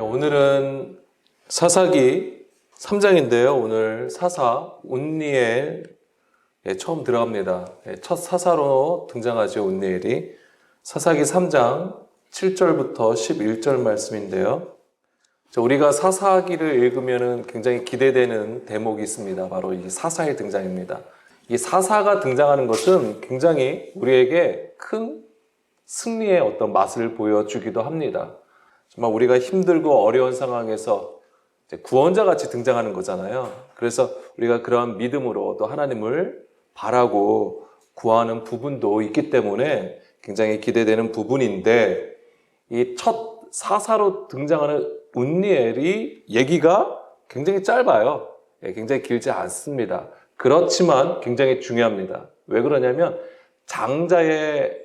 오늘은 사사기 3장인데요. 오늘 사사 온니엘에 처음 들어갑니다. 첫 사사로 등장하죠. 온니엘이. 사사기 3장 7절부터 11절 말씀인데요. 우리가 사사기를 읽으면 굉장히 기대되는 대목이 있습니다. 바로 이 사사의 등장입니다. 이 사사가 등장하는 것은 굉장히 우리에게 큰 승리의 어떤 맛을 보여주기도 합니다. 정말 우리가 힘들고 어려운 상황에서 구원자 같이 등장하는 거잖아요. 그래서 우리가 그러한 믿음으로 또 하나님을 바라고 구하는 부분도 있기 때문에 굉장히 기대되는 부분인데, 이 첫 사사로 등장하는 온니엘이 얘기가 굉장히 짧아요. 굉장히 길지 않습니다. 그렇지만 굉장히 중요합니다. 왜 그러냐면 장자의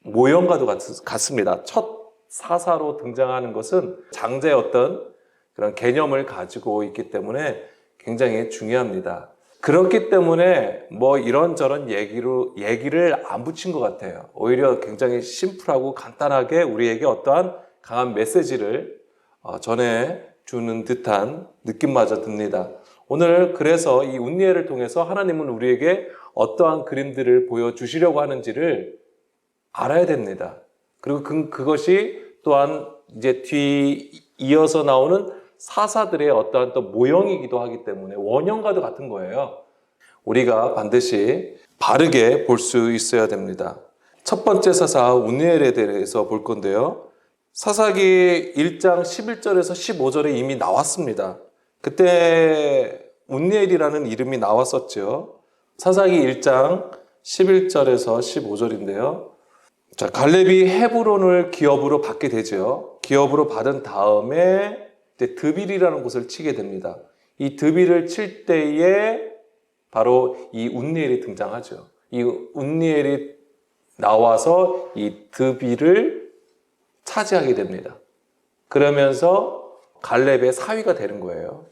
모형과도 같습니다. 첫 사사로 등장하는 것은 장자의 어떤 그런 개념을 가지고 있기 때문에 굉장히 중요합니다. 그렇기 때문에 뭐 이런저런 얘기를 안 붙인 것 같아요. 오히려 굉장히 심플하고 간단하게 우리에게 어떠한 강한 메시지를 전해주는 듯한 느낌마저 듭니다. 오늘 그래서 이 온니엘을 통해서 하나님은 우리에게 어떠한 그림들을 보여주시려고 하는지를 알아야 됩니다. 그리고 그것이 또한 이제 이어서 나오는 사사들의 어떠한 또 모형이기도 하기 때문에 원형과도 같은 거예요. 우리가 반드시 바르게 볼 수 있어야 됩니다. 첫 번째 사사 온니엘에 대해서 볼 건데요. 사사기 1장 11절에서 15절에 이미 나왔습니다. 그때 온니엘이라는 이름이 나왔었죠. 사사기 1장 11절에서 15절인데요. 갈렙이 헤브론을 기업으로 받게 되죠. 기업으로 받은 다음에 이제 드빌이라는 곳을 치게 됩니다. 이 드빌을 칠 때에 바로 이 온니엘이 등장하죠. 이 온니엘이 나와서 이 드빌을 차지하게 됩니다. 그러면서 갈렙의 사위가 되는 거예요.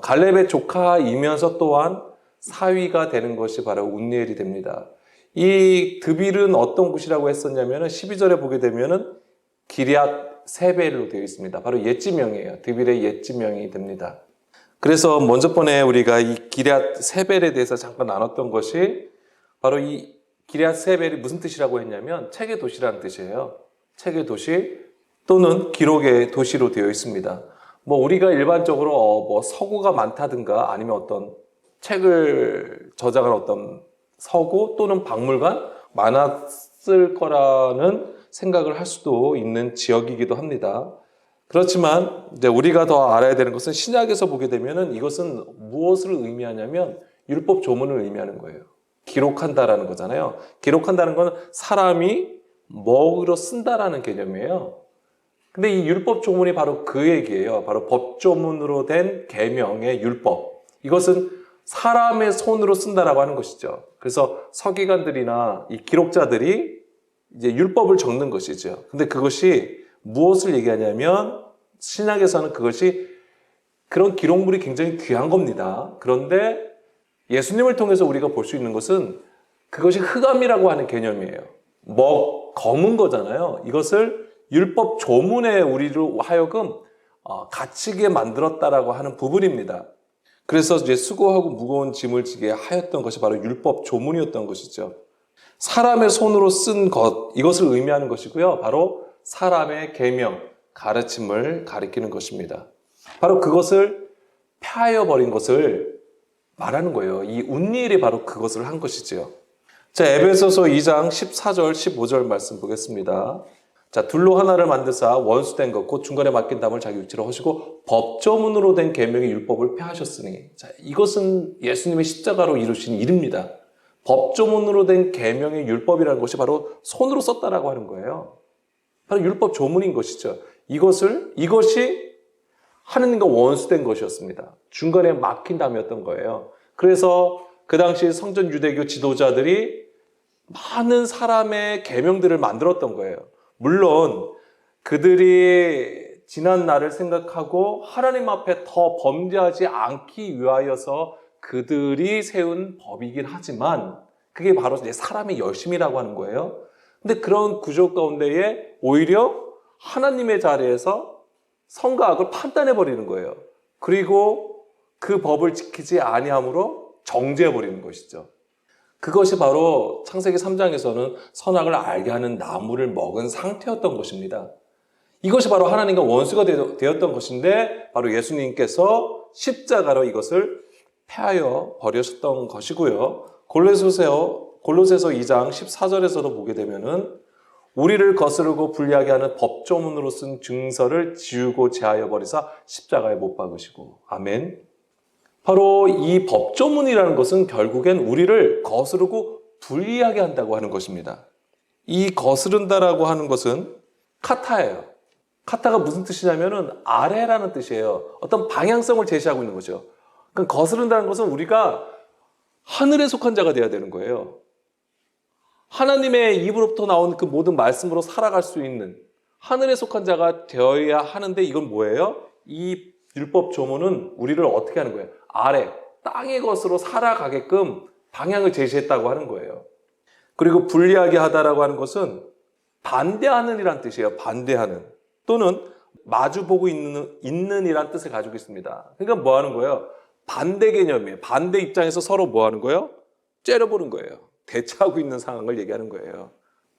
갈렙의 조카이면서 또한 사위가 되는 것이 바로 온니엘이 됩니다. 이 드빌은 어떤 곳이라고 했었냐면 12절에 보게 되면은 기럇 세벨로 되어 있습니다. 바로 옛지명이에요. 드빌의 옛지명이 됩니다. 그래서 먼저 번에 우리가 이 기럇 세벨에 대해서 잠깐 나눴던 것이 바로 이 기럇 세벨이 무슨 뜻이라고 했냐면 책의 도시라는 뜻이에요. 책의 도시 또는 기록의 도시로 되어 있습니다. 뭐 우리가 일반적으로 뭐 서고가 많다든가 아니면 어떤 책을 저장한 어떤 서고 또는 박물관 많았을 거라는 생각을 할 수도 있는 지역이기도 합니다. 그렇지만 이제 우리가 더 알아야 되는 것은 신약에서 보게 되면은 이것은 무엇을 의미하냐면 율법 조문을 의미하는 거예요. 기록한다라는 거잖아요. 기록한다는 건 사람이 먹으러 쓴다라는 개념이에요. 근데 이 율법 조문이 바로 그 얘기예요. 바로 법조문으로 된 계명의 율법. 이것은 사람의 손으로 쓴다라고 하는 것이죠. 그래서 서기관들이나 이 기록자들이 이제 율법을 적는 것이죠. 근데 그것이 무엇을 얘기하냐면 신약에서는 그것이 그런 기록물이 굉장히 귀한 겁니다. 그런데 예수님을 통해서 우리가 볼 수 있는 것은 그것이 흑암이라고 하는 개념이에요. 검은 거잖아요. 이것을 율법 조문에 우리로 하여금 갇히게 만들었다라고 하는 부분입니다. 그래서 이제 수고하고 무거운 짐을 지게 하였던 것이 바로 율법 조문이었던 것이죠. 사람의 손으로 쓴 것, 이것을 의미하는 것이고요. 바로 사람의 계명, 가르침을 가리키는 것입니다. 바로 그것을 폐하여 버린 것을 말하는 거예요. 이 온니엘이 바로 그것을 한 것이죠. 자, 에베소서 2장 14절, 15절 말씀 보겠습니다. 자, 둘로 하나를 만드사 원수된 것 곧 중간에 맡긴 담을 자기 위치로 하시고 법조문으로 된 계명의 율법을 폐하셨으니. 자, 이것은 예수님의 십자가로 이루신 일입니다. 법조문으로 된 계명의 율법이라는 것이 바로 손으로 썼다라고 하는 거예요. 바로 율법 조문인 것이죠. 이것이 하느님과 원수된 것이었습니다. 중간에 막힌 담이었던 거예요. 그래서 그 당시 성전 유대교 지도자들이 많은 사람의 계명들을 만들었던 거예요. 물론 그들이 지난 날을 생각하고 하나님 앞에 더 범죄하지 않기 위하여서 그들이 세운 법이긴 하지만 그게 바로 이제 사람의 열심이라고 하는 거예요. 근데 그런 구조 가운데에 오히려 하나님의 자리에서 선과 악을 판단해 버리는 거예요. 그리고 그 법을 지키지 아니함으로 정죄해 버리는 것이죠. 그것이 바로 창세기 3장에서는 선악을 알게 하는 나무를 먹은 상태였던 것입니다. 이것이 바로 하나님과 원수가 되었던 것인데 바로 예수님께서 십자가로 이것을 폐하여 버리셨던 것이고요. 골로새서 2장 14절에서도 보게 되면은 우리를 거스르고 불리하게 하는 법조문으로 쓴 증서를 지우고 제하여 버리사 십자가에 못 박으시고. 아멘. 바로 이 법조문이라는 것은 결국엔 우리를 거스르고 불리하게 한다고 하는 것입니다. 이 거스른다라고 하는 것은 카타예요. 카타가 무슨 뜻이냐면은 아래라는 뜻이에요. 어떤 방향성을 제시하고 있는 거죠. 그러니까 거스른다는 것은 우리가 하늘에 속한 자가 되어야 되는 거예요. 하나님의 입으로부터 나온 그 모든 말씀으로 살아갈 수 있는 하늘에 속한 자가 되어야 하는데 이건 뭐예요? 이 율법 조문은 우리를 어떻게 하는 거예요? 아래, 땅의 것으로 살아가게끔 방향을 제시했다고 하는 거예요. 그리고 불리하게 하다라고 하는 것은 반대하는 이란 뜻이에요. 반대하는. 또는 마주보고 있는 이란 뜻을 가지고 있습니다. 그러니까 뭐 하는 거예요? 반대 개념이에요. 반대 입장에서 서로 뭐 하는 거예요? 째려보는 거예요. 대처하고 있는 상황을 얘기하는 거예요.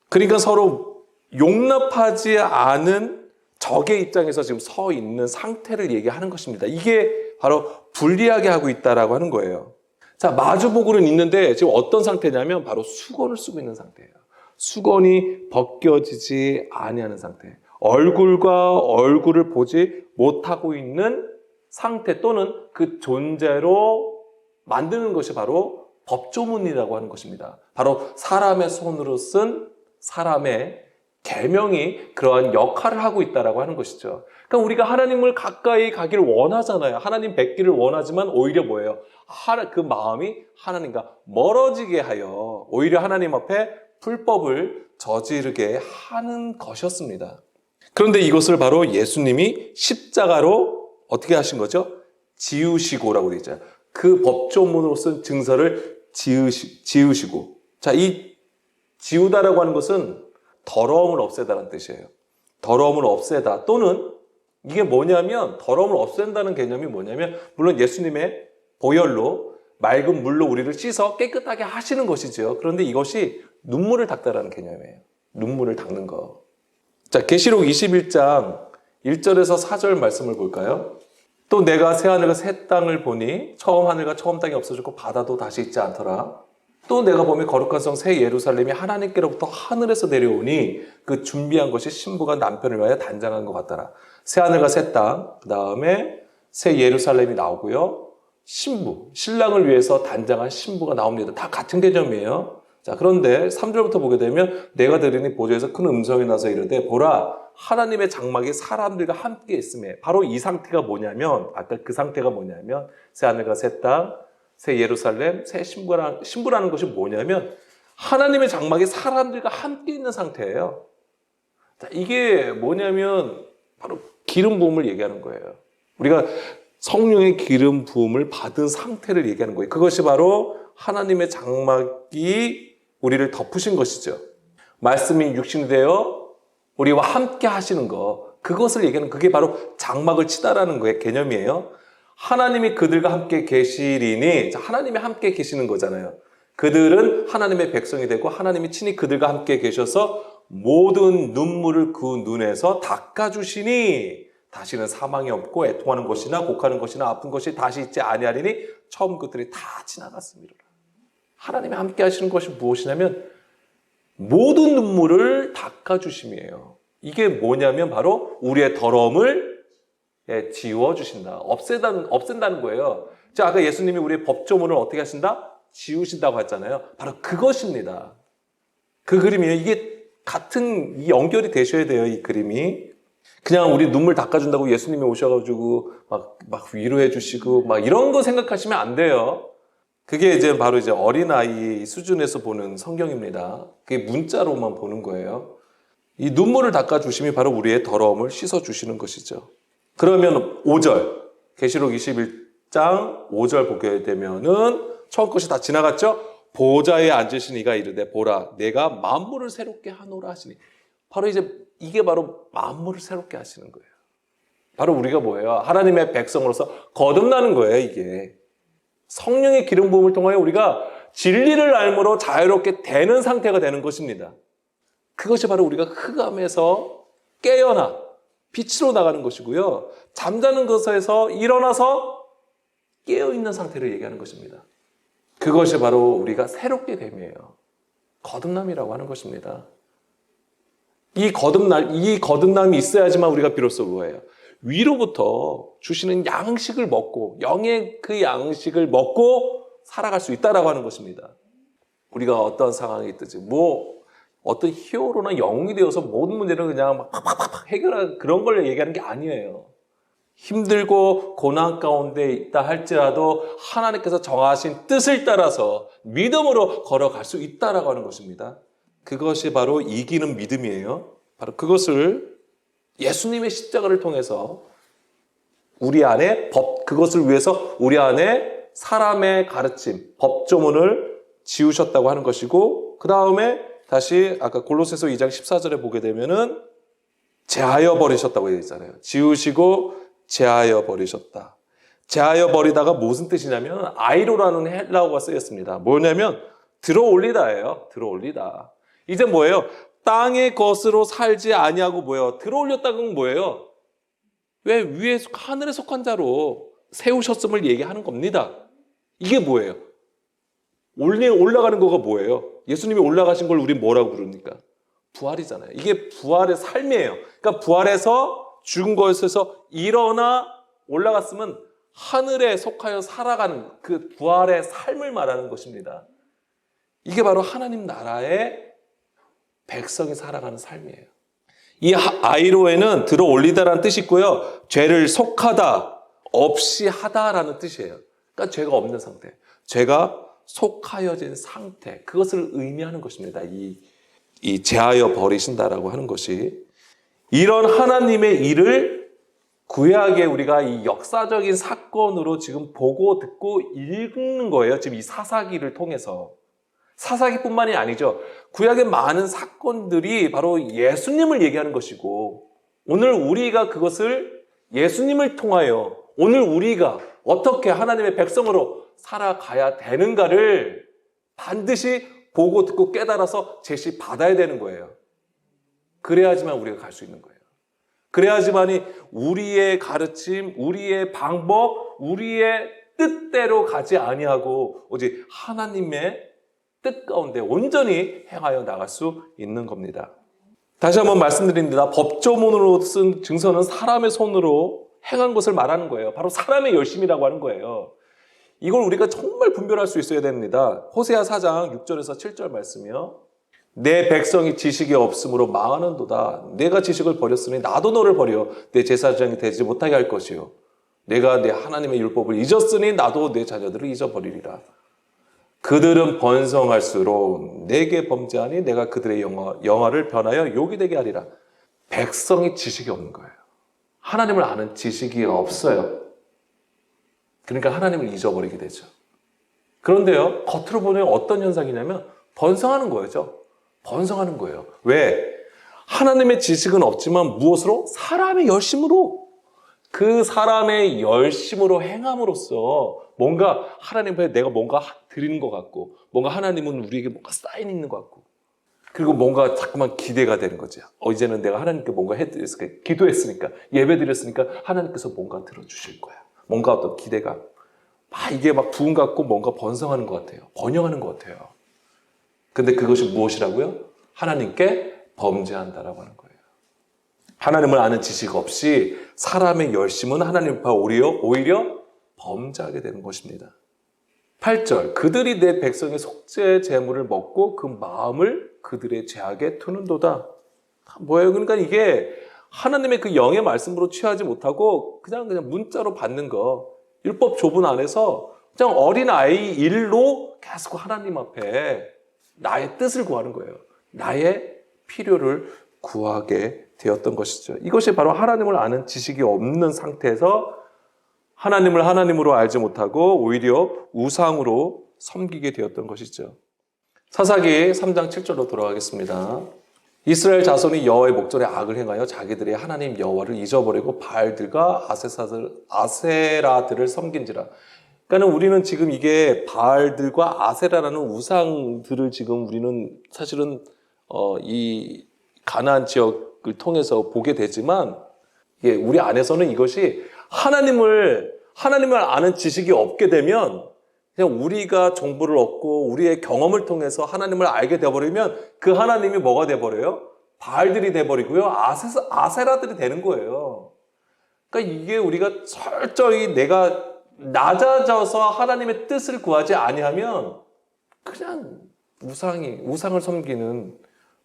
그러니까 서로 용납하지 않은 적의 입장에서 지금 서 있는 상태를 얘기하는 것입니다. 이게 바로 불리하게 하고 있다라고 하는 거예요. 자, 마주보고는 있는데 지금 어떤 상태냐면 바로 수건을 쓰고 있는 상태예요. 수건이 벗겨지지 아니하는 상태. 얼굴과 얼굴을 보지 못하고 있는 상태 또는 그 존재로 만드는 것이 바로 법조문이라고 하는 것입니다. 바로 사람의 손으로 쓴 사람의 계명이 그러한 역할을 하고 있다라고 하는 것이죠. 그러니까 우리가 하나님을 가까이 가기를 원하잖아요. 하나님 뵙기를 원하지만 오히려 뭐예요? 그 마음이 하나님과 멀어지게 하여 오히려 하나님 앞에 불법을 저지르게 하는 것이었습니다. 그런데 이것을 바로 예수님이 십자가로 어떻게 하신 거죠? 지우시고라고 되어 있잖아요. 그 법조문으로 쓴 증서를 지우시고. 자, 이 지우다라고 하는 것은 더러움을 없애다라는 뜻이에요. 더러움을 없애다 또는 이게 뭐냐면 더러움을 없앤다는 개념이 뭐냐면 물론 예수님의 보혈로 맑은 물로 우리를 씻어 깨끗하게 하시는 것이죠. 그런데 이것이 눈물을 닦다라는 개념이에요. 눈물을 닦는 거. 자, 계시록 21장 1절에서 4절 말씀을 볼까요? 또 내가 새 하늘과 새 땅을 보니 처음 하늘과 처음 땅이 없어졌고 바다도 다시 있지 않더라. 또 내가 보면 거룩한 성 새 예루살렘이 하나님께로부터 하늘에서 내려오니 그 준비한 것이 신부가 남편을 위하여 단장한 것 같더라. 새 하늘과 새 땅, 그 다음에 새 예루살렘이 나오고요. 신부, 신랑을 위해서 단장한 신부가 나옵니다. 다 같은 개념이에요. 자, 그런데 3절부터 보게 되면 내가 들으니 보좌에서 큰 음성이 나서 이르되 보라 하나님의 장막이 사람들과 함께 있음에 바로 이 상태가 뭐냐면 아까 그 상태가 뭐냐면 새 하늘과 새 땅, 새 예루살렘, 새 신부라는 것이 뭐냐면 하나님의 장막이 사람들과 함께 있는 상태예요. 자, 이게 뭐냐면 바로 기름 부음을 얘기하는 거예요. 우리가 성령의 기름 부음을 받은 상태를 얘기하는 거예요. 그것이 바로 하나님의 장막이 우리를 덮으신 것이죠. 말씀이 육신이 되어 우리와 함께 하시는 것, 그것을 얘기하는 그게 바로 장막을 치다라는 거의 개념이에요. 하나님이 그들과 함께 계시리니 하나님이 함께 계시는 거잖아요. 그들은 하나님의 백성이 되고 하나님이 친히 그들과 함께 계셔서 모든 눈물을 그 눈에서 닦아주시니 다시는 사망이 없고 애통하는 것이나 곡하는 것이나 아픈 것이 다시 있지 아니하리니 처음 것들이 다 지나갔음이로라. 하나님이 함께 하시는 것이 무엇이냐면 모든 눈물을 닦아주심이에요. 이게 뭐냐면 바로 우리의 더러움을 지워주신다. 없앤다는 거예요. 자, 아까 예수님이 우리의 법조문을 어떻게 하신다? 지우신다고 했잖아요. 바로 그것입니다. 그 그림이에요. 이게 같은 이 연결이 되셔야 돼요. 이 그림이. 그냥 우리 눈물 닦아준다고 예수님이 오셔가지고 막 위로해 주시고 막 이런 거 생각하시면 안 돼요. 그게 이제 바로 이제 어린아이 수준에서 보는 성경입니다. 그게 문자로만 보는 거예요. 이 눈물을 닦아주심이 바로 우리의 더러움을 씻어주시는 것이죠. 그러면 5절, 계시록 21장 5절 보게 되면은 처음 것이 다 지나갔죠? 보좌에 앉으신 이가 이르되 보라 내가 만물을 새롭게 하노라 하시니 바로 이게 바로 만물을 새롭게 하시는 거예요. 바로 우리가 뭐예요? 하나님의 백성으로서 거듭나는 거예요. 이게 성령의 기름 부음을 통하여 우리가 진리를 알므로 자유롭게 되는 상태가 되는 것입니다. 그것이 바로 우리가 흑암에서 깨어나 빛으로 나가는 것이고요. 잠자는 것에서 일어나서 깨어있는 상태를 얘기하는 것입니다. 그것이 바로 우리가 새롭게 됨이에요. 거듭남이라고 하는 것입니다. 이 거듭남이 있어야지만 우리가 비로소 뭐예요? 위로부터 주시는 양식을 먹고 영의 그 양식을 먹고 살아갈 수 있다라고 하는 것입니다. 우리가 어떤 상황이 있든지 어떤 히어로나 영웅이 되어서 모든 문제를 그냥 막 팍팍팍 해결하는 그런 걸 얘기하는 게 아니에요. 힘들고 고난 가운데 있다 할지라도 하나님께서 정하신 뜻을 따라서 믿음으로 걸어갈 수 있다라고 하는 것입니다. 그것이 바로 이기는 믿음이에요. 바로 그것을 예수님의 십자가를 통해서 우리 안에 그것을 위해서 우리 안에 사람의 가르침, 법조문을 지우셨다고 하는 것이고, 그 다음에 다시 아까 골로새서 2장 14절에 보게 되면은 제하여 버리셨다고 되어 있잖아요. 지우시고 제하여 버리셨다. 제하여 버리다가 무슨 뜻이냐면 아이로라는 헬라어가 쓰였습니다. 뭐냐면 들어올리다예요. 들어올리다. 이제 뭐예요? 땅의 것으로 살지 아니하고 뭐예요? 들어올렸다는 뭐예요? 왜 위에 하늘에 속한 자로 세우셨음을 얘기하는 겁니다. 이게 뭐예요? 올라가는 거가 뭐예요? 예수님이 올라가신 걸 우리 뭐라고 부릅니까? 부활이잖아요. 이게 부활의 삶이에요. 그러니까 부활에서 죽은 것에서 일어나 올라갔으면 하늘에 속하여 살아가는 그 부활의 삶을 말하는 것입니다. 이게 바로 하나님 나라의 백성이 살아가는 삶이에요. 이 아이로에는 들어 올리다라는 뜻이 있고요. 죄를 속하다, 없이 하다라는 뜻이에요. 그러니까 죄가 없는 상태. 죄가 속하여진 상태. 그것을 의미하는 것입니다. 이 제하여 버리신다라고 하는 것이. 이런 하나님의 일을 구약에 우리가 이 역사적인 사건으로 지금 보고 듣고 읽는 거예요. 지금 이 사사기를 통해서. 사사기뿐만이 아니죠. 구약의 많은 사건들이 바로 예수님을 얘기하는 것이고, 오늘 우리가 그것을 예수님을 통하여 오늘 우리가 어떻게 하나님의 백성으로 살아가야 되는가를 반드시 보고 듣고 깨달아서 제시 받아야 되는 거예요. 그래야지만 우리가 갈 수 있는 거예요. 그래야지만이 우리의 가르침, 우리의 방법, 우리의 뜻대로 가지 아니하고 오직 하나님의 뜻 가운데 온전히 행하여 나갈 수 있는 겁니다. 다시 한번 말씀드립니다. 법조문으로 쓴 증서는 사람의 손으로 행한 것을 말하는 거예요. 바로 사람의 열심이라고 하는 거예요. 이걸 우리가 정말 분별할 수 있어야 됩니다. 호세아 4장 6절에서 7절 말씀이요. 내 백성이 지식이 없으므로 망하는도다. 내가 지식을 버렸으니 나도 너를 버려 내 제사장이 되지 못하게 할 것이요. 내가 내 하나님의 율법을 잊었으니 나도 내 자녀들을 잊어버리리라. 그들은 번성할수록 내게 범죄하니 내가 그들의 영화를 변하여 욕이 되게 하리라. 백성이 지식이 없는 거예요. 하나님을 아는 지식이 없어요. 그러니까 하나님을 잊어버리게 되죠. 그런데요, 겉으로 보면 어떤 현상이냐면 번성하는 거죠. 번성하는 거예요. 왜? 하나님의 지식은 없지만 무엇으로? 사람의 열심으로. 그 사람의 열심으로 행함으로써 뭔가 하나님 앞에 내가 뭔가 드리는 것 같고, 뭔가 하나님은 우리에게 뭔가 사인이 있는 것 같고, 그리고 뭔가 자꾸만 기대가 되는 거죠. 이제는 내가 하나님께 뭔가 해드렸으니까, 기도했으니까, 예배드렸으니까 하나님께서 뭔가 들어주실 거야. 뭔가 어떤 기대감. 이게 막 부흥 같고 뭔가 번성하는 것 같아요. 번영하는 것 같아요. 근데 그것이 무엇이라고요? 하나님께 범죄한다라고 하는 거예요. 하나님을 아는 지식 없이 사람의 열심은 하나님 앞에 오히려 범죄하게 되는 것입니다. 8절, 그들이 내 백성의 속죄 제물을 먹고 그 마음을 그들의 죄악에 투는도다. 뭐예요? 그러니까 이게 하나님의 그 영의 말씀으로 취하지 못하고 그냥 문자로 받는 거, 율법 조분 안에서 그냥 어린아이 일로 계속 하나님 앞에 나의 뜻을 구하는 거예요. 나의 필요를 구하게 되었던 것이죠. 이것이 바로 하나님을 아는 지식이 없는 상태에서 하나님을 하나님으로 알지 못하고 오히려 우상으로 섬기게 되었던 것이죠. 사사기 3장 7절로 돌아가겠습니다. 이스라엘 자손이 여호와의 목전에 악을 행하여 자기들의 하나님 여호와를 잊어버리고 바알들과 아세라들을 섬긴지라. 그러니까 우리는 지금 이게 바알들과 아세라라는 우상들을 지금 우리는 사실은 이 가나안 지역을 통해서 보게 되지만, 우리 안에서는 이것이 하나님을 아는 지식이 없게 되면 그냥 우리가 정보를 얻고 우리의 경험을 통해서 하나님을 알게 되어버리면 그 하나님이 뭐가 되어버려요? 바알들이 되어버리고요. 아세라들이 되는 거예요. 그러니까 이게 우리가 철저히 내가 낮아져서 하나님의 뜻을 구하지 아니하면 그냥 우상을 섬기는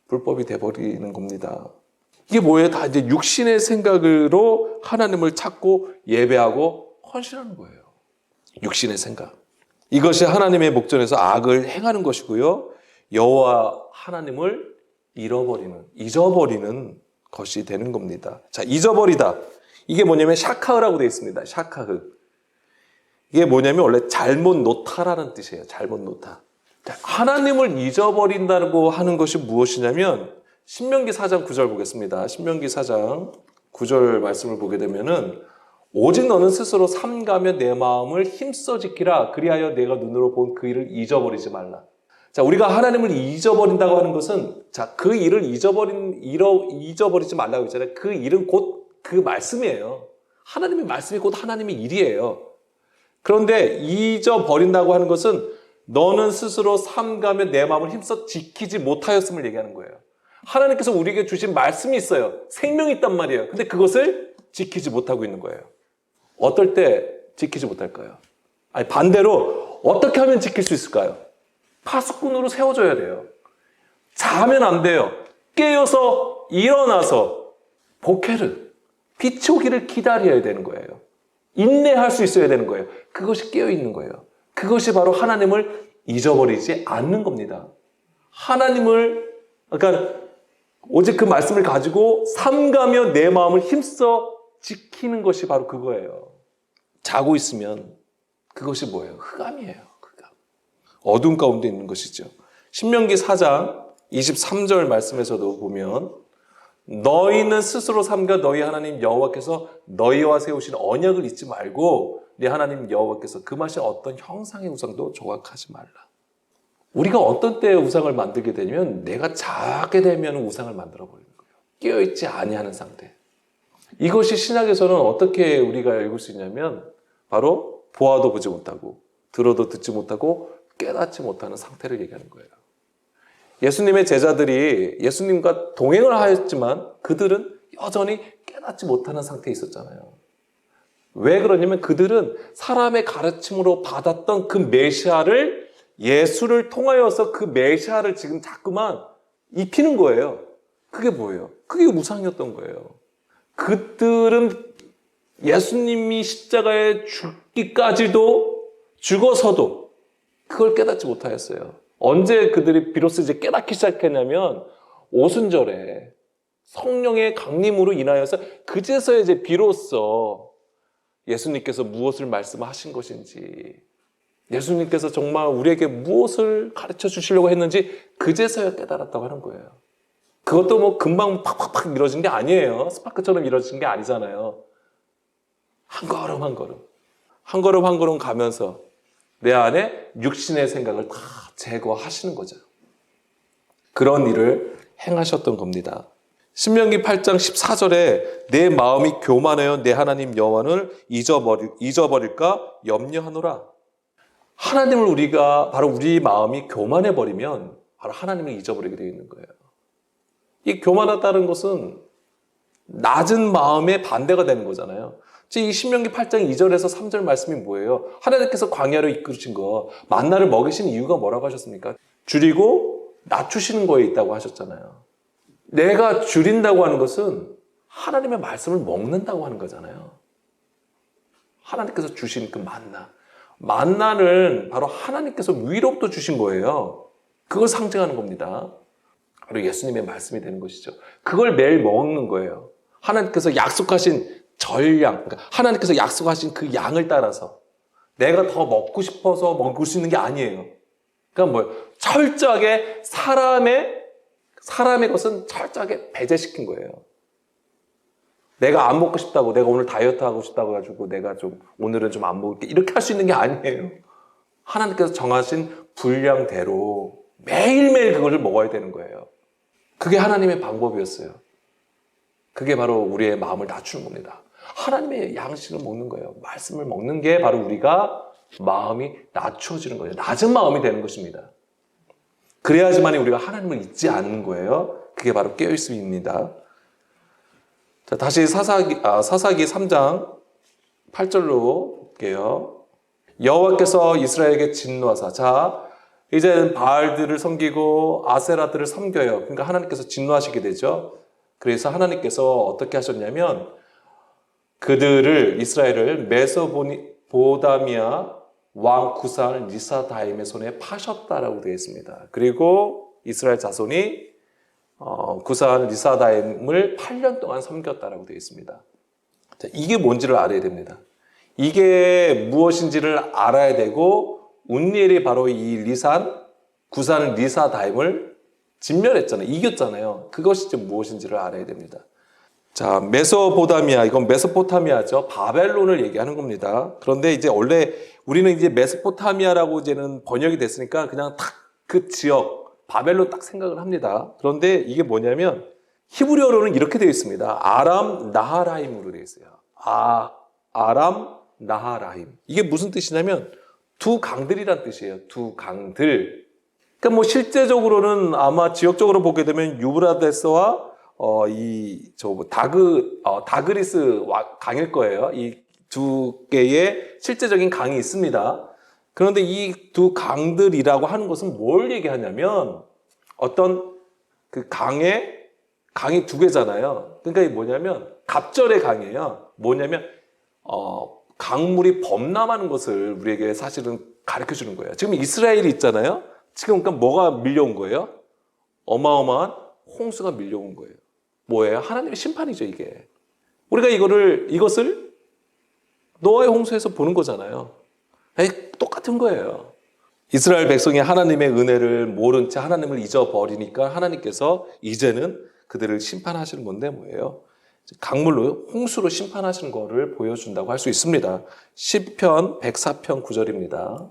불법이 되어버리는 겁니다. 이게 뭐예요? 다 이제 육신의 생각으로 하나님을 찾고 예배하고 헌신하는 거예요. 육신의 생각. 이것이 하나님의 목전에서 악을 행하는 것이고요. 여호와 하나님을 잊어버리는 것이 되는 겁니다. 자, 잊어버리다. 이게 뭐냐면 샤카흐라고 되어 있습니다. 샤카흐. 이게 뭐냐면 원래 잘못 놓다라는 뜻이에요. 잘못 놓다. 자, 하나님을 잊어버린다고 하는 것이 무엇이냐면 신명기 4장 9절 보겠습니다. 신명기 4장 9절 말씀을 보게 되면은 오직 너는 스스로 삼가며 내 마음을 힘써 지키라. 그리하여 내가 눈으로 본 그 일을 잊어버리지 말라. 자, 우리가 하나님을 잊어버린다고 하는 것은, 자, 그 일을 잊어버리지 말라고 했잖아요. 그 일은 곧 그 말씀이에요. 하나님의 말씀이 곧 하나님의 일이에요. 그런데 잊어버린다고 하는 것은 너는 스스로 삼가며 내 마음을 힘써 지키지 못하였음을 얘기하는 거예요. 하나님께서 우리에게 주신 말씀이 있어요. 생명이 있단 말이에요. 근데 그것을 지키지 못하고 있는 거예요. 어떨 때 지키지 못할까요? 아니, 반대로 어떻게 하면 지킬 수 있을까요? 파수꾼으로 세워줘야 돼요. 자면 안 돼요. 깨어서 일어나서 복회를, 빛이 오기를 기다려야 되는 거예요. 인내할 수 있어야 되는 거예요. 그것이 깨어있는 거예요. 그것이 바로 하나님을 잊어버리지 않는 겁니다. 그러니까 오직 그 말씀을 가지고 삼가며 내 마음을 힘써 지키는 것이 바로 그거예요. 자고 있으면 그것이 뭐예요? 흑암이에요. 흑암. 어두운 가운데 있는 것이죠. 신명기 4장 23절 말씀에서도 보면 너희는 스스로 삼가 너희 하나님 여호와께서 너희와 세우신 언약을 잊지 말고 네 하나님 여호와께서 금하신 어떤 형상의 우상도 조각하지 말라. 우리가 어떤 때에 우상을 만들게 되면 내가 자게 되면 우상을 만들어버리는 거예요. 깨어있지 아니하는 상태. 이것이 신약에서는 어떻게 우리가 읽을 수 있냐면 바로 보아도 보지 못하고 들어도 듣지 못하고 깨닫지 못하는 상태를 얘기하는 거예요. 예수님의 제자들이 예수님과 동행을 하였지만 그들은 여전히 깨닫지 못하는 상태에 있었잖아요. 왜 그러냐면 그들은 사람의 가르침으로 받았던 그 메시아를 예수를 통하여서 그 메시아를 지금 자꾸만 입히는 거예요. 그게 뭐예요? 그게 우상이었던 거예요. 그들은 예수님이 십자가에 죽기까지도 죽어서도 그걸 깨닫지 못하였어요. 언제 그들이 비로소 이제 깨닫기 시작했냐면 오순절에 성령의 강림으로 인하여서 그제서야 이제 비로소 예수님께서 무엇을 말씀하신 것인지, 예수님께서 정말 우리에게 무엇을 가르쳐 주시려고 했는지 그제서야 깨달았다고 하는 거예요. 그것도 뭐 금방 팍팍팍 이루어진 게 아니에요. 스파크처럼 이루어진 게 아니잖아요. 한 걸음 한 걸음, 한 걸음 한 걸음 가면서 내 안에 육신의 생각을 다 제거하시는 거죠. 그런 일을 행하셨던 겁니다. 신명기 8장 14절에 내 마음이 교만하여 내 하나님 여호와를 잊어버릴까 염려하노라. 하나님을 바로 우리 마음이 교만해버리면 바로 하나님을 잊어버리게 되어 있는 거예요. 이 교만하다는 것은 낮은 마음의 반대가 되는 거잖아요. 이 신명기 8장 2절에서 3절 말씀이 뭐예요? 하나님께서 광야로 이끌으신 거, 만나를 먹이신 이유가 뭐라고 하셨습니까? 줄이고 낮추시는 거에 있다고 하셨잖아요. 내가 줄인다고 하는 것은 하나님의 말씀을 먹는다고 하는 거잖아요. 하나님께서 주신 그 만나는 바로 하나님께서 위로부터 주신 거예요. 그걸 상징하는 겁니다. 바로 예수님의 말씀이 되는 것이죠. 그걸 매일 먹는 거예요. 하나님께서 약속하신 전량, 그러니까 하나님께서 약속하신 그 양을 따라서 내가 더 먹고 싶어서 먹을 수 있는 게 아니에요. 그러니까 뭐예요? 철저하게 사람의 것은 철저하게 배제시킨 거예요. 내가 안 먹고 싶다고, 내가 오늘 다이어트 하고 싶다고 해가지고 내가 좀 오늘은 좀 안 먹을게, 이렇게 할 수 있는 게 아니에요. 하나님께서 정하신 분량대로 매일매일 그것을 먹어야 되는 거예요. 그게 하나님의 방법이었어요. 그게 바로 우리의 마음을 낮추는 겁니다. 하나님의 양식을 먹는 거예요. 말씀을 먹는 게 바로 우리가 마음이 낮춰지는 거예요. 낮은 마음이 되는 것입니다. 그래야지만 우리가 하나님을 잊지 않는 거예요. 그게 바로 깨어있음입니다. 자, 다시 사사기 3장 8절로 볼게요. 여호와께서 이스라엘에게 진노하사, 자, 이제는 바알들을 섬기고 아세라들을 섬겨요. 그러니까 하나님께서 진노하시게 되죠. 그래서 하나님께서 어떻게 하셨냐면 그들을, 이스라엘을 메소포타미아 왕 구산 리사다임의 손에 파셨다라고 되어 있습니다. 그리고 이스라엘 자손이 구산 리사다임을 8년 동안 섬겼다라고 되어 있습니다. 자, 이게 뭔지를 알아야 됩니다. 이게 무엇인지를 알아야 되고, 운니엘이 바로 이 구산 리사다임을 진멸했잖아요. 이겼잖아요. 그것이 지금 무엇인지를 알아야 됩니다. 자, 메소포타미아, 이건 메소포타미아죠. 바벨론을 얘기하는 겁니다. 그런데 이제 원래 우리는 이제 메소포타미아라고 이제는 번역이 됐으니까 그냥 딱 그 지역, 바벨론 딱 생각을 합니다. 그런데 이게 뭐냐면 히브리어로는 이렇게 되어 있습니다. 아람 나하라임으로 되어 있어요. 아람 나하라임. 이게 무슨 뜻이냐면 두 강들이란 뜻이에요. 두 강들. 그러니까 뭐 실제적으로는 아마 지역적으로 보게 되면 유브라데스와 다그리스 강일 거예요. 이 두 개의 실제적인 강이 있습니다. 그런데 이 두 강들이라고 하는 것은 뭘 얘기하냐면 어떤 그 강이 두 개잖아요. 그러니까 이게 뭐냐면 갑절의 강이에요. 뭐냐면 강물이 범람하는 것을 우리에게 사실은 가르쳐 주는 거예요. 지금 이스라엘이 있잖아요. 지금 그러니까 뭐가 밀려온 거예요? 어마어마한 홍수가 밀려온 거예요. 뭐예요? 하나님의 심판이죠, 이게. 우리가 이것을 노아의 홍수에서 보는 거잖아요. 똑같은 거예요. 이스라엘 백성이 하나님의 은혜를 모른 채 하나님을 잊어버리니까 하나님께서 이제는 그들을 심판하시는 건데 뭐예요? 강물로, 홍수로 심판하시는 거를 보여준다고 할 수 있습니다. 시편 104편 9절입니다.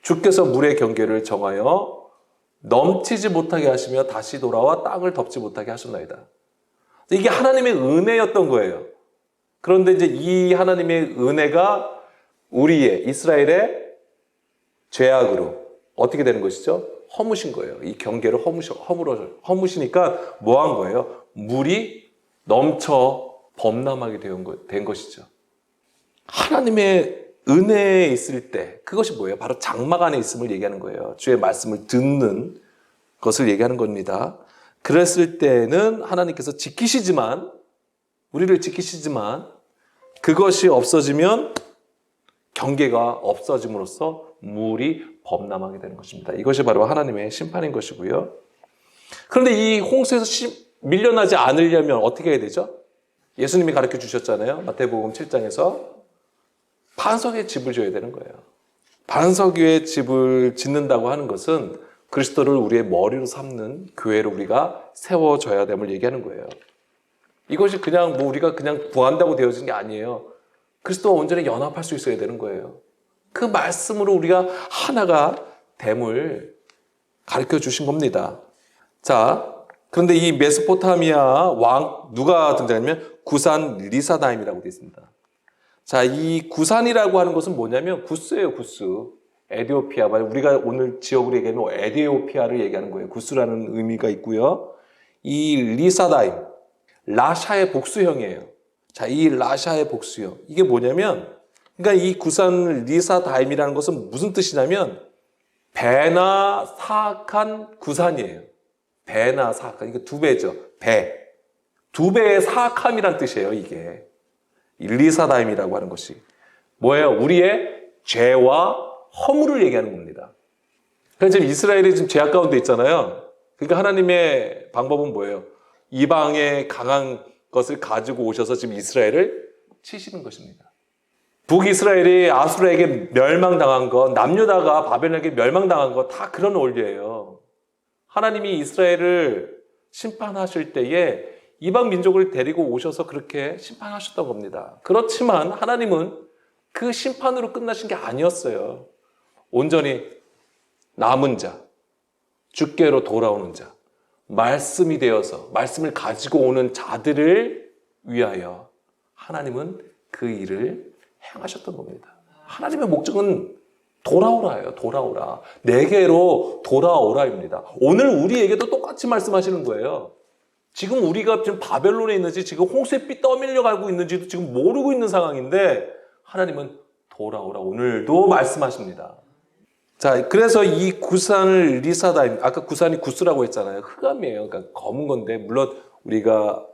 주께서 물의 경계를 정하여 넘치지 못하게 하시며 다시 돌아와 땅을 덮지 못하게 하셨나이다. 이게 하나님의 은혜였던 거예요. 그런데 이제 이 하나님의 은혜가 우리의, 이스라엘의 죄악으로 어떻게 되는 것이죠? 허무신 거예요. 이 경계를 허무시니까 뭐 한 거예요? 물이 넘쳐 범람하게 된 것이죠. 하나님의 은혜에 있을 때 그것이 뭐예요? 바로 장막 안에 있음을 얘기하는 거예요. 주의 말씀을 듣는 것을 얘기하는 겁니다. 그랬을 때는 하나님께서 우리를 지키시지만 그것이 없어지면 경계가 없어짐으로써 물이 범람하게 되는 것입니다. 이것이 바로 하나님의 심판인 것이고요. 그런데 이 홍수에서 밀려나지 않으려면 어떻게 해야 되죠? 예수님이 가르쳐 주셨잖아요. 마태복음 7장에서 반석 위에 집을 지어야 되는 거예요. 반석 위에 집을 짓는다고 하는 것은 그리스도를 우리의 머리로 삼는 교회를 우리가 세워줘야 됨을 얘기하는 거예요. 이것이 그냥 우리가 그냥 구한다고 되어진 게 아니에요. 그리스도와 온전히 연합할 수 있어야 되는 거예요. 그 말씀으로 우리가 하나가 됨을 가르쳐 주신 겁니다. 자, 그런데 이 메소포타미아 왕 누가 등장하냐면 구산 리사다임이라고 되어 있습니다. 자, 이 구산이라고 하는 것은 뭐냐면 구스예요, 구스. 에디오피아, 우리가 오늘 지역으로 얘기하면 에디오피아를 얘기하는 거예요. 구스라는 의미가 있고요. 이 리사다임, 라샤의 복수형이에요. 자, 이 라샤의 복수형. 이게 뭐냐면, 그러니까 이 구산 리사다임이라는 것은 무슨 뜻이냐면, 배나 사악한 구산이에요. 배나 사악한. 이게 두 배죠. 배. 두 배의 사악함이란 뜻이에요, 이게. 리사다임이라고 하는 것이. 뭐예요? 우리의 죄와 허물을 얘기하는 겁니다. 그러니까 지금 이스라엘이 지금 죄악 가운데 있잖아요. 그러니까 하나님의 방법은 뭐예요? 이방의 강한 것을 가지고 오셔서 지금 이스라엘을 치시는 것입니다. 북이스라엘이 아수르에게 멸망당한 거, 남유다가 바벨론에게 멸망당한 거 다 그런 원리예요. 하나님이 이스라엘을 심판하실 때에 이방 민족을 데리고 오셔서 그렇게 심판하셨던 겁니다. 그렇지만 하나님은 그 심판으로 끝나신 게 아니었어요. 온전히 남은 자, 주께로 돌아오는 자, 말씀이 되어서 말씀을 가지고 오는 자들을 위하여 하나님은 그 일을 행하셨던 겁니다. 하나님의 목적은 돌아오라예요. 돌아오라. 내게로 돌아오라입니다. 오늘 우리에게도 똑같이 말씀하시는 거예요. 지금 우리가 지금 바벨론에 있는지 지금 홍수빛 떠밀려 가고 있는지도 지금 모르고 있는 상황인데 하나님은 돌아오라 오늘도 말씀하십니다. 자, 그래서 이 구산을 리사다임, 아까 구산이 구스라고 했잖아요. 흑암이에요. 그러니까 검은 건데 물론 우리가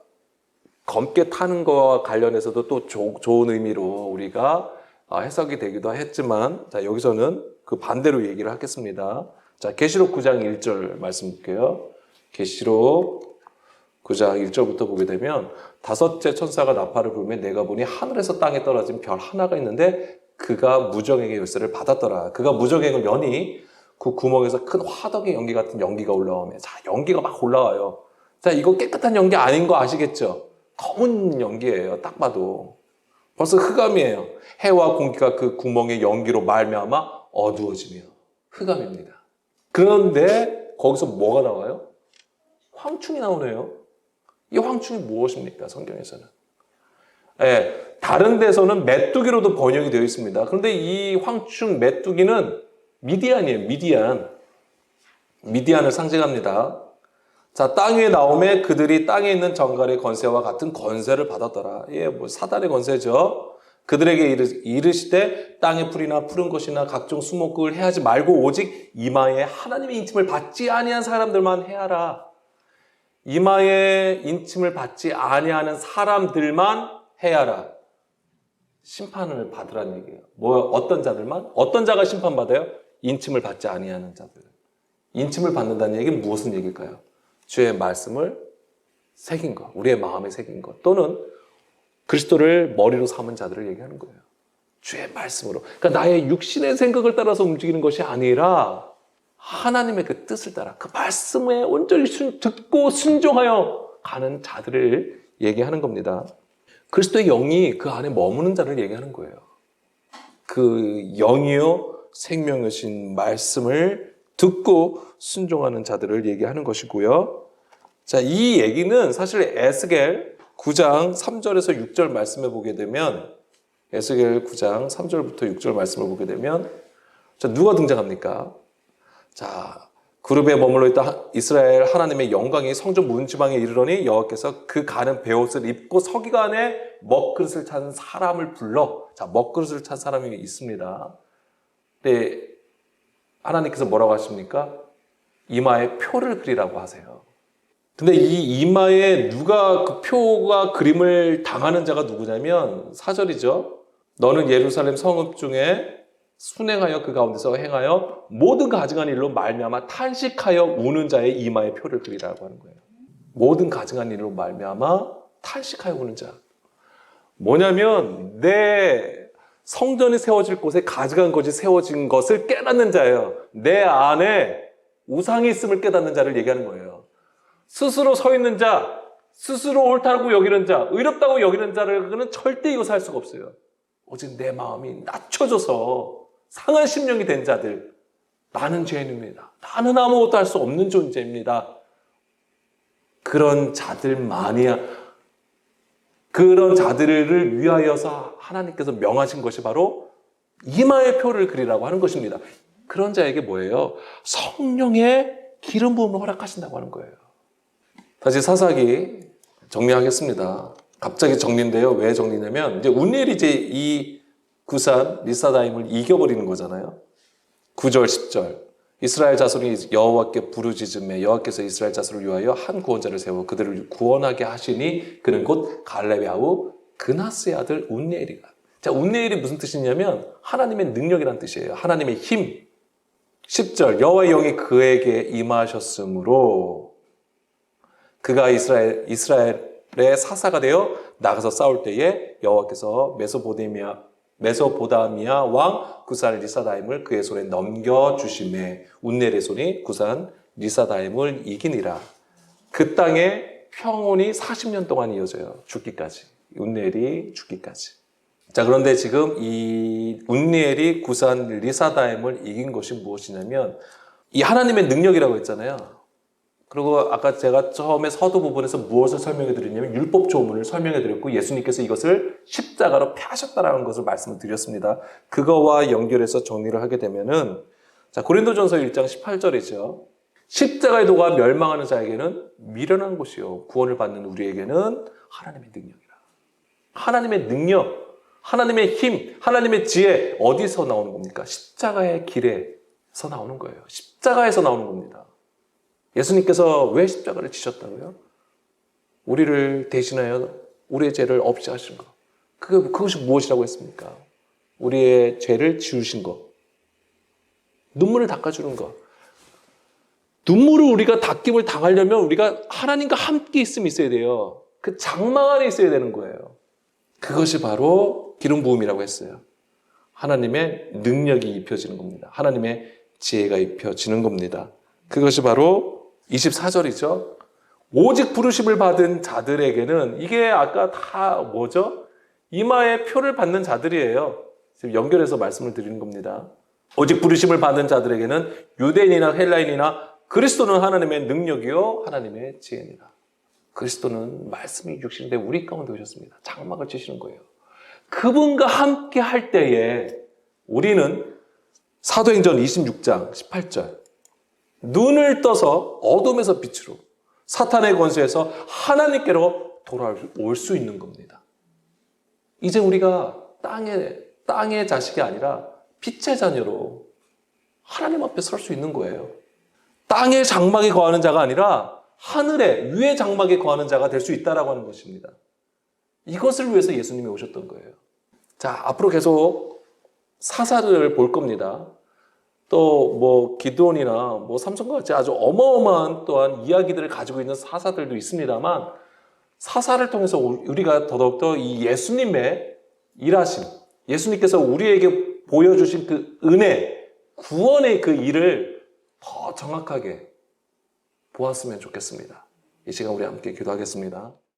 검게 타는 거와 관련해서도 또 좋은 의미로 우리가 해석이 되기도 했지만, 자, 여기서는 그 반대로 얘기를 하겠습니다. 자, 계시록 9장 1절 말씀 볼게요. 계시록 9장 1절부터 보게 되면 다섯째 천사가 나팔을 불며 내가 보니 하늘에서 땅에 떨어진 별 하나가 있는데 그가 무정에게 열쇠를 받았더라. 그가 무정에게 연이 그 구멍에서 큰 화덕의 연기 같은 연기가 올라오며, 자, 연기가 막 올라와요. 자, 이거 깨끗한 연기 아닌 거 아시겠죠? 검은 연기예요. 딱 봐도 벌써 흑암이에요. 해와 공기가 그 구멍의 연기로 말미암아 어두워지며 흑암입니다. 그런데 거기서 뭐가 나와요? 황충이 나오네요. 이 황충이 무엇입니까? 성경에서는. 다른 데서는 메뚜기로도 번역이 되어 있습니다. 그런데 이 황충 메뚜기는 미디안이에요. 미디안을 상징합니다. 자, 땅 위에 나오매 그들이 땅에 있는 정갈의 권세와 같은 권세를 받았더라. 뭐 사단의 권세죠. 그들에게 이르시되 땅의 풀이나 푸른 것이나 각종 수목을 해하지 말고 오직 이마에 하나님의 인침을 받지 아니한 사람들만 해하라. 이마에 인침을 받지 아니하는 사람들만 해하라. 심판을 받으라는 얘기예요. 어떤 자들만? 어떤 자가 심판받아요? 인침을 받지 아니하는 자들. 인침을 받는다는 얘기는 무슨 얘기일까요? 주의 말씀을 새긴 것, 우리의 마음에 새긴 것, 또는 그리스도를 머리로 삼은 자들을 얘기하는 거예요. 주의 말씀으로. 그러니까 나의 육신의 생각을 따라서 움직이는 것이 아니라 하나님의 그 뜻을 따라 그 말씀에 온전히 듣고 순종하여 가는 자들을 얘기하는 겁니다. 그리스도의 영이 그 안에 머무는 자를 얘기하는 거예요. 그 영이요 생명이신 말씀을 듣고 순종하는 자들을 얘기하는 것이고요. 자, 이 얘기는 사실 에스겔 9장 3절에서 6절 말씀을 보게 되면, 에스겔 9장 3절부터 6절 말씀을 보게 되면, 자, 누가 등장합니까? 자, 그룹에 머물러 있다 이스라엘 하나님의 영광이 성전 문지방에 이르러니 여호와께서 그 가는 베옷을 입고 서기관에 먹그릇을 찬 사람을 불러. 자, 먹그릇을 찬 사람이 있습니다. 근데 하나님께서 뭐라고 하십니까? 이마에 표를 그리라고 하세요. 근데 이 이마에 누가 그 표가 그림을 당하는 자가 누구냐면 4절이죠. 너는 예루살렘 성읍 중에 순행하여 그 가운데서 행하여 모든 가증한 일로 말미암아 탄식하여 우는 자의 이마에 표를 그리라고 하는 거예요. 모든 가증한 일로 말미암아 탄식하여 우는 자. 뭐냐면 내 성전이 세워질 곳에 가증한 것이 세워진 것을 깨닫는 자예요. 내 안에 우상이 있음을 깨닫는 자를 얘기하는 거예요. 스스로 서 있는 자, 스스로 옳다고 여기는 자, 의롭다고 여기는 자를 그는 절대 이것을 할 수가 없어요. 오직 내 마음이 낮춰져서 상한 심령이 된 자들, 나는 죄인입니다. 나는 아무것도 할 수 없는 존재입니다. 그런 자들만이야. 그런 자들을 위하여서 하나님께서 명하신 것이 바로 이마의 표를 그리라고 하는 것입니다. 그런 자에게 뭐예요? 성령의 기름 부음을 허락하신다고 하는 거예요. 다시 사사기 정리하겠습니다. 갑자기 정리인데요. 왜 정리냐면 이제 운니엘이 이제 이 구산 리사다임을 이겨버리는 거잖아요. 9절 10절 이스라엘 자손이 여호와께 부르짖음에 여호와께서 이스라엘 자손을 위하여 한 구원자를 세워 그들을 구원하게 하시니 그는 곧 갈렙의 아우 그나스의 아들 운니엘이라. 자, 운니엘이 무슨 뜻이냐면 하나님의 능력이란 뜻이에요. 하나님의 힘. 10절 여호와의 영이 그에게 임하셨으므로 그가 이스라엘의 사사가 되어 나가서 싸울 때에 여호와께서 메소포타미아 메소포다미아 왕 구산 리사다임을 그의 손에 넘겨주심에 운넬의 손이 구산 리사다임을 이기니라. 그 땅에 평온이 40년 동안 이어져요. 죽기까지. 운넬이 죽기까지. 자, 그런데 지금 이 운니엘이 구산 리사다임을 이긴 것이 무엇이냐면 이 하나님의 능력이라고 했잖아요. 그리고 아까 제가 처음에 서두 부분에서 무엇을 설명해 드렸냐면 율법 조문을 설명해 드렸고 예수님께서 이것을 십자가로 펴셨다라는 것을 말씀을 드렸습니다. 그거와 연결해서 정리를 하게 되면은 자, 고린도전서 1장 18절이죠. 십자가의 도가 멸망하는 자에게는 미련한 것이요 구원을 받는 우리에게는 하나님의 능력이라. 하나님의 능력, 하나님의 힘, 하나님의 지혜 어디서 나오는 겁니까? 십자가의 길에서 나오는 거예요. 십자가에서 나오는 겁니다. 예수님께서 왜 십자가를 지셨다고요? 우리를 대신하여 우리의 죄를 없이 하신 것. 그것이 무엇이라고 했습니까? 우리의 죄를 지우신 것. 눈물을 닦아주는 것. 눈물을 우리가 닦임을 당하려면 우리가 하나님과 함께 있음이 있어야 돼요. 그 장막 안에 있어야 되는 거예요. 그것이 바로 기름 부음이라고 했어요. 하나님의 능력이 입혀지는 겁니다. 하나님의 지혜가 입혀지는 겁니다. 그것이 바로 24절이죠. 오직 부르심을 받은 자들에게는 이게 아까 다 뭐죠? 이마에 표를 받는 자들이에요. 지금 연결해서 말씀을 드리는 겁니다. 오직 부르심을 받은 자들에게는 유대인이나 헬라인이나 그리스도는 하나님의 능력이요 하나님의 지혜니라. 그리스도는 말씀이 육신인데 우리 가운데 오셨습니다. 장막을 치시는 거예요. 그분과 함께 할 때에 우리는 사도행전 26장 18절 눈을 떠서 어둠에서 빛으로 사탄의 권세에서 하나님께로 돌아올 수 있는 겁니다. 이제 우리가 땅의 자식이 아니라 빛의 자녀로 하나님 앞에 설 수 있는 거예요. 땅의 장막에 거하는 자가 아니라 하늘의 위의 장막에 거하는 자가 될 수 있다라고 하는 것입니다. 이것을 위해서 예수님이 오셨던 거예요. 자, 앞으로 계속 사사를 볼 겁니다. 또 뭐 기드온이나 뭐 삼손과 같이 아주 어마어마한 또한 이야기들을 가지고 있는 사사들도 있습니다만 사사를 통해서 우리가 더더욱더 이 예수님의 일하심, 예수님께서 우리에게 보여주신 그 은혜, 구원의 그 일을 더 정확하게 보았으면 좋겠습니다. 이 시간 우리 함께 기도하겠습니다.